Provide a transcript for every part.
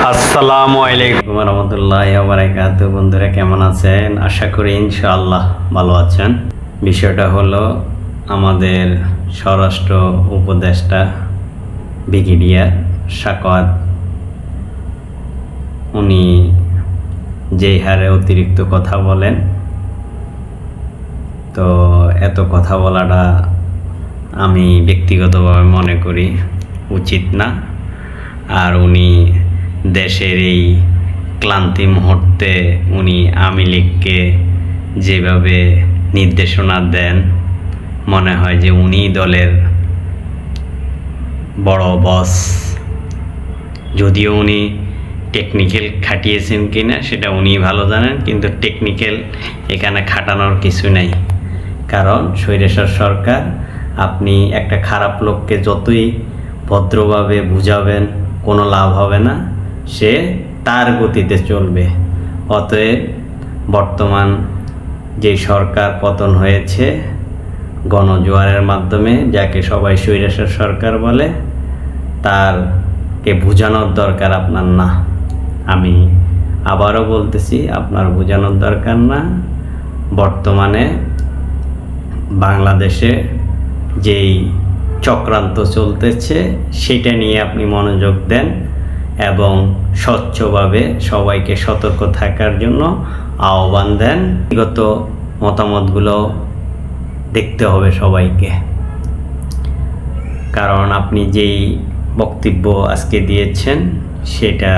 আসসালামু আলাইকুম রহমতুল্লাহি ওয়া বারাকাতুহু। বন্ধুরা কেমন আছেন? আশা করি ইনশাআল্লাহ ভালো আছেন। বিষয়টা হলো আমাদের স্বরাষ্ট্র উপদেষ্টা ব্রিগেডিয়ার সাখাওয়াত, উনি যেই হারে অতিরিক্ত কথা বলেন, তো এত কথা বলাটা আমি ব্যক্তিগতভাবে মনে করি উচিত না। আর উনি দেশের এই ক্লান্তি মুহূর্তে উনি আওয়ামী লীগকে যেভাবে নির্দেশনা দেন, মনে হয় যে উনি দলের বড় বস। যদিও উনি টেকনিক্যাল খাটিয়েছেন কিনা সেটা উনি ভালো জানেন, কিন্তু টেকনিক্যাল এখানে খাটানোর কিছু নেই। কারণ স্বৈরাচার সরকার, আপনি একটা খারাপ লোককে যতই ভদ্রভাবে বুঝাবেন কোনো লাভ হবে না, সে তার গতিতে চলবে। অতএব বর্তমান যে সরকার পতন হয়েছে গণজোয়ারের মাধ্যমে, যাকে সবাই স্বৈরাচার সরকার বলে, তারকে বোঝানোর দরকার আপনার না। আমি আবারও বলতেছি, আপনার বোঝানোর দরকার না। বর্তমানে বাংলাদেশে যেই চক্রান্ত চলতেছে সেটা নিয়ে আপনি মনোযোগ দেন এবং স্বচ্ছভাবে সবাইকে সতর্ক থাকার জন্য আহ্বান দেন। ব্যক্তিগত মতামতগুলো দেখতে হবে সবাইকে। কারণ আপনি যেই বক্তব্য আজকে দিয়েছেন সেটা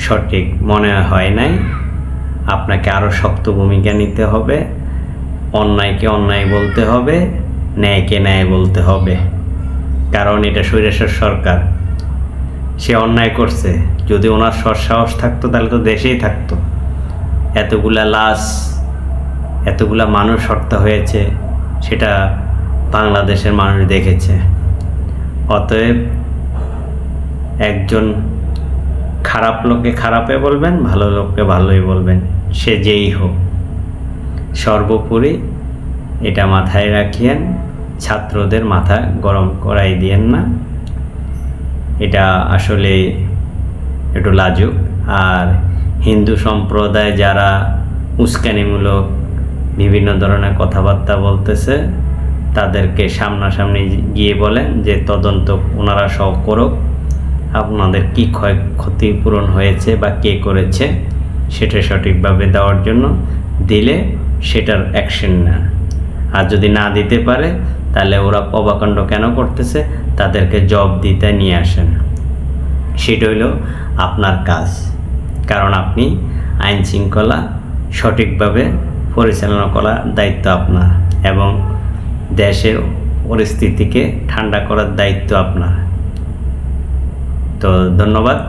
সঠিক মনে হয় নাই। আপনাকে আরও শক্ত ভূমিকা নিতে হবে। অন্যায়কে অন্যায় বলতে হবে, ন্যায়কে ন্যায় বলতে হবে। কারণ এটা স্বৈরাচার সরকার, সে অন্যায় করছে। যদি ওনার সৎসাহস থাকতো তাহলে তো দেশেই থাকতো। এতগুলা লাশ, এতগুলা মানুষ হত্যা হয়েছে, সেটা বাংলাদেশের মানুষ দেখেছে। অতএব একজন খারাপ লোককে খারাপে বলবেন, ভালো লোককে ভালোই বলবেন, সে যেই হোক। সর্বোপরি এটা মাথায় রাখিয়েন, ছাত্রদের মাথা গরম করাই দিয়েন না। এটা আসলে একটু লাজুক। আর হিন্দু সম্প্রদায় যারা উস্কানিমূলক বিভিন্ন ধরনের কথাবার্তা বলতেছে, তাদেরকে সামনাসামনি গিয়ে বলেন যে তদন্ত ওনারা সহ করুক, আপনাদের কী ক্ষতিপূরণ হয়েছে বা কে করেছে সেটা সঠিকভাবে দেওয়ার জন্য, দিলে সেটার অ্যাকশন নেন। আর যদি না দিতে পারে তাহলে ওরা অবাকাণ্ড কেন করতেছে তাদেরকে জব দিতে নিয়ে আসেন। সেটা হইল আপনার কাজ। কারণ আপনি আইন শৃঙ্খলা সঠিকভাবে পরিচালনা করার দায়িত্ব আপনার এবং দেশের পরিস্থিতিকে ঠান্ডা করার দায়িত্ব আপনার। তো ধন্যবাদ।